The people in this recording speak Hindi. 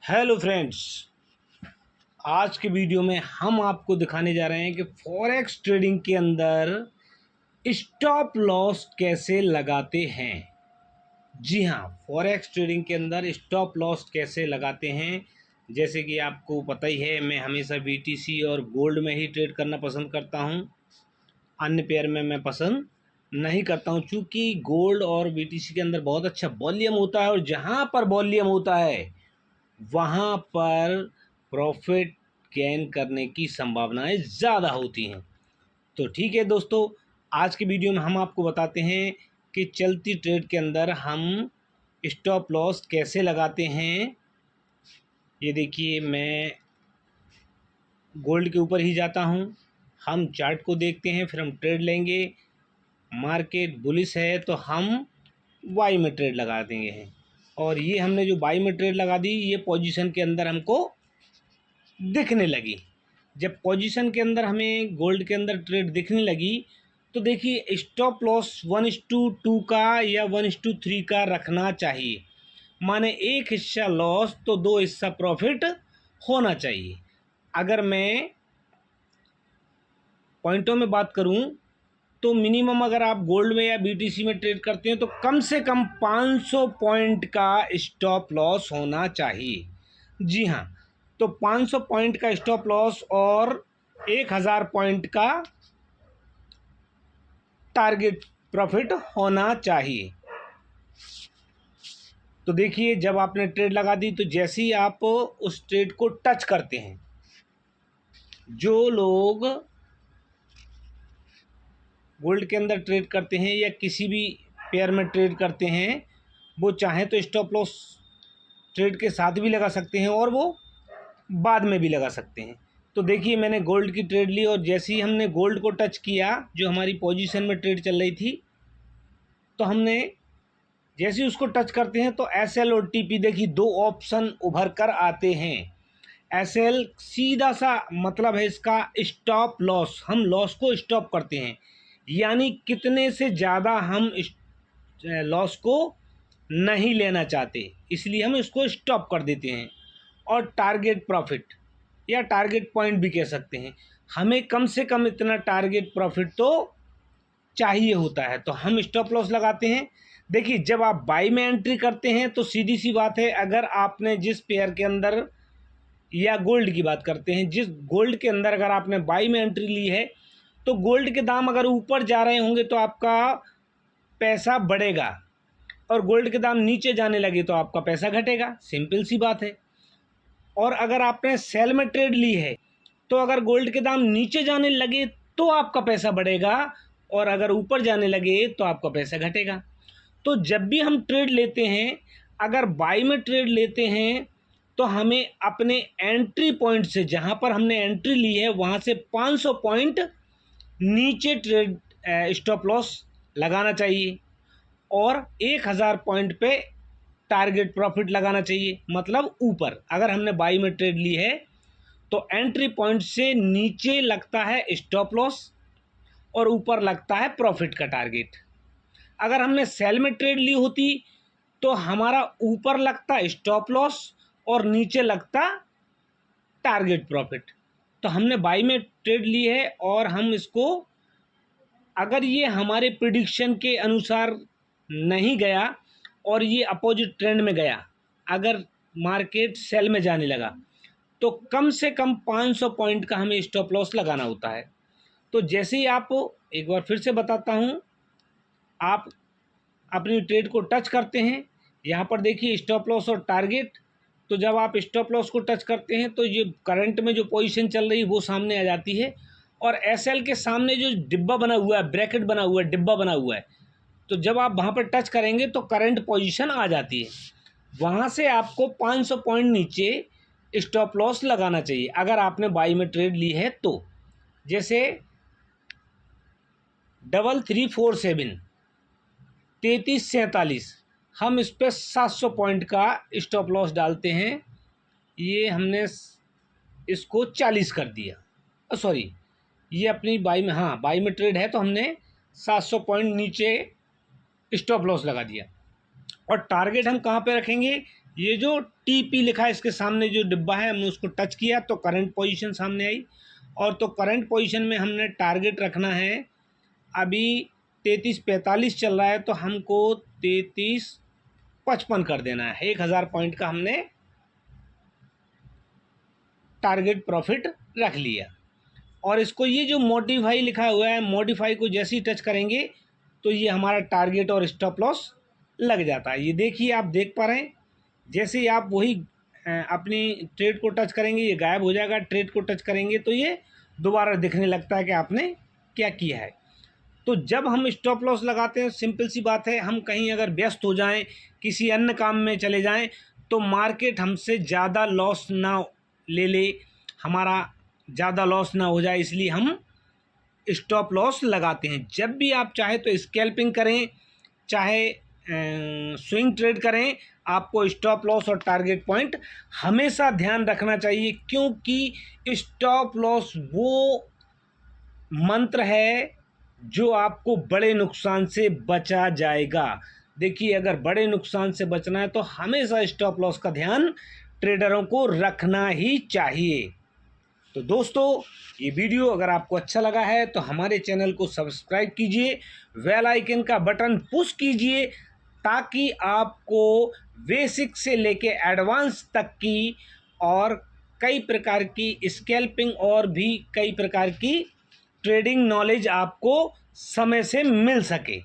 हेलो फ्रेंड्स, आज के वीडियो में हम आपको दिखाने जा रहे हैं कि फॉरेक्स ट्रेडिंग के अंदर स्टॉप लॉस कैसे लगाते हैं। जी हाँ, फॉरेक्स ट्रेडिंग के अंदर स्टॉप लॉस कैसे लगाते हैं। जैसे कि आपको पता ही है, मैं हमेशा बीटीसी और गोल्ड में ही ट्रेड करना पसंद करता हूँ। अन्य पेयर में मैं पसंद नहीं करता हूँ, क्योंकि गोल्ड और बीटीसी के अंदर बहुत अच्छा वॉल्यूम होता है और जहाँ पर वॉल्यूम होता है वहाँ पर प्रॉफिट गेन करने की संभावनाएं ज़्यादा होती हैं। तो ठीक है दोस्तों, आज के वीडियो में हम आपको बताते हैं कि चलती ट्रेड के अंदर हम स्टॉप लॉस कैसे लगाते हैं। ये देखिए, मैं गोल्ड के ऊपर ही जाता हूँ। हम चार्ट को देखते हैं, फिर हम ट्रेड लेंगे। मार्केट बुलिश है तो हम बाई में ट्रेड लगा देंगे हैं। और ये हमने जो बाई में ट्रेड लगा दी, ये पोजीशन के अंदर हमको दिखने लगी। जब पोजीशन के अंदर हमें गोल्ड के अंदर ट्रेड दिखने लगी तो देखिए, स्टॉप लॉस 1:2 का या 1:3 का रखना चाहिए। माने एक हिस्सा लॉस तो 2 हिस्सा प्रॉफिट होना चाहिए। अगर मैं पॉइंटों में बात करूं तो मिनिमम अगर आप गोल्ड में या बीटीसी में ट्रेड करते हैं तो कम से कम 500 पॉइंट का स्टॉप लॉस होना चाहिए। जी हाँ, तो 500 पॉइंट का स्टॉप लॉस और 1000 पॉइंट का टारगेट प्रॉफिट होना चाहिए। तो देखिए, जब आपने ट्रेड लगा दी तो जैसे ही आप उस ट्रेड को टच करते हैं, जो लोग गोल्ड के अंदर ट्रेड करते हैं या किसी भी पेयर में ट्रेड करते हैं, वो चाहें तो स्टॉप लॉस ट्रेड के साथ भी लगा सकते हैं और वो बाद में भी लगा सकते हैं। तो देखिए, मैंने गोल्ड की ट्रेड ली और जैसे ही हमने गोल्ड को टच किया, जो हमारी पोजीशन में ट्रेड चल रही थी, तो हमने जैसे ही उसको टच करते हैं तो एसएल और टीपी, देखिए 2 ऑप्शन उभर कर आते हैं। एसएल सीधा सा मतलब है इसका स्टॉप लॉस, हम लॉस को स्टॉप करते हैं, यानी कितने से ज़्यादा हम लॉस को नहीं लेना चाहते, इसलिए हम इसको स्टॉप कर देते हैं। और टारगेट प्रॉफिट या टारगेट पॉइंट भी कह सकते हैं, हमें कम से कम इतना टारगेट प्रॉफिट तो चाहिए होता है, तो हम स्टॉप लॉस लगाते हैं। देखिए, जब आप बाई में एंट्री करते हैं तो सीधी सी बात है, अगर आपने जिस पेयर के अंदर या गोल्ड की बात करते हैं, जिस गोल्ड के अंदर अगर आपने बाई में एंट्री ली है तो गोल्ड के दाम अगर ऊपर जा रहे होंगे तो आपका पैसा बढ़ेगा, और गोल्ड के दाम नीचे जाने लगे तो आपका पैसा घटेगा। सिंपल सी बात है। और अगर आपने सेल में ट्रेड ली है तो अगर गोल्ड के दाम नीचे जाने लगे तो आपका पैसा बढ़ेगा, और अगर ऊपर जाने लगे तो आपका पैसा घटेगा। तो जब भी हम ट्रेड लेते हैं, अगर बाई में ट्रेड लेते हैं तो हमें अपने एंट्री पॉइंट से, जहां पर हमने एंट्री ली है वहां से 500 पॉइंट नीचे ट्रेड स्टॉप लॉस लगाना चाहिए और 1000 पॉइंट पे टारगेट प्रॉफिट लगाना चाहिए। मतलब ऊपर अगर हमने बाई में ट्रेड ली है तो एंट्री पॉइंट से नीचे लगता है स्टॉप लॉस और ऊपर लगता है प्रॉफिट का टारगेट। अगर हमने सेल में ट्रेड ली होती तो हमारा ऊपर लगता स्टॉप लॉस और नीचे लगता टारगेट प्रॉफिट। तो हमने बाई में ट्रेड ली है और हम इसको, अगर ये हमारे प्रिडिक्शन के अनुसार नहीं गया और ये अपोजिट ट्रेंड में गया, अगर मार्केट सेल में जाने लगा, तो कम से कम 500 पॉइंट का हमें स्टॉप लॉस लगाना होता है। तो जैसे ही आप, एक बार फिर से बताता हूँ, आप अपनी ट्रेड को टच करते हैं, यहाँ पर देखिए स्टॉप लॉस और टारगेट। तो जब आप स्टॉप लॉस को टच करते हैं तो ये करंट में जो पोजीशन चल रही है वो सामने आ जाती है, और एसएल के सामने जो डिब्बा बना हुआ है, ब्रैकेट बना हुआ है, डिब्बा बना हुआ है, तो जब आप वहाँ पर टच करेंगे तो करंट पोजीशन आ जाती है। वहाँ से आपको 500 पॉइंट नीचे स्टॉप लॉस लगाना चाहिए अगर आपने बाई में ट्रेड ली है तो। जैसे 3347 3347, हम इस पर 700 पॉइंट का स्टॉप लॉस डालते हैं। ये हमने इसको 40 कर दिया, सॉरी, ये अपनी बाई में, हाँ बाई में ट्रेड है तो हमने 700 पॉइंट नीचे स्टॉप लॉस लगा दिया। और टारगेट हम कहाँ पे रखेंगे, ये जो TP लिखा है इसके सामने जो डिब्बा है हमने उसको टच किया तो करंट पोजीशन सामने आई। और तो करंट पोजीशन में हमने टारगेट रखना है, अभी 3345 चल रहा है तो हमको 3355 कर देना है। 1000 पॉइंट का हमने टारगेट प्रॉफिट रख लिया। और इसको ये जो मॉडिफाई लिखा हुआ है, मॉडिफाई को जैसे ही टच करेंगे तो ये हमारा टारगेट और स्टॉप लॉस लग जाता है। ये देखिए, आप देख पा रहे हैं, जैसे ही आप वही अपनी ट्रेड को टच करेंगे ये गायब हो जाएगा, ट्रेड को टच करेंगे तो ये दोबारा दिखने लगता है कि आपने क्या किया है। तो जब हम स्टॉप लॉस लगाते हैं, सिंपल सी बात है, हम कहीं अगर व्यस्त हो जाएं, किसी अन्य काम में चले जाएं, तो मार्केट हमसे ज़्यादा लॉस ना ले, हमारा ज़्यादा लॉस ना हो जाए, इसलिए हम स्टॉप लॉस लगाते हैं। जब भी आप चाहे तो स्कैल्पिंग करें, चाहे स्विंग ट्रेड करें, आपको स्टॉप लॉस और टारगेट पॉइंट हमेशा ध्यान रखना चाहिए, क्योंकि स्टॉप लॉस वो मंत्र है जो आपको बड़े नुकसान से बचा जाएगा। देखिए, अगर बड़े नुकसान से बचना है तो हमेशा स्टॉप लॉस का ध्यान ट्रेडरों को रखना ही चाहिए। तो दोस्तों, ये वीडियो अगर आपको अच्छा लगा है तो हमारे चैनल को सब्सक्राइब कीजिए, बेल आइकन का बटन पुश कीजिए, ताकि आपको बेसिक से लेके एडवांस तक की और कई प्रकार की स्कैल्पिंग और भी कई प्रकार की ट्रेडिंग नॉलेज आपको समय से मिल सके।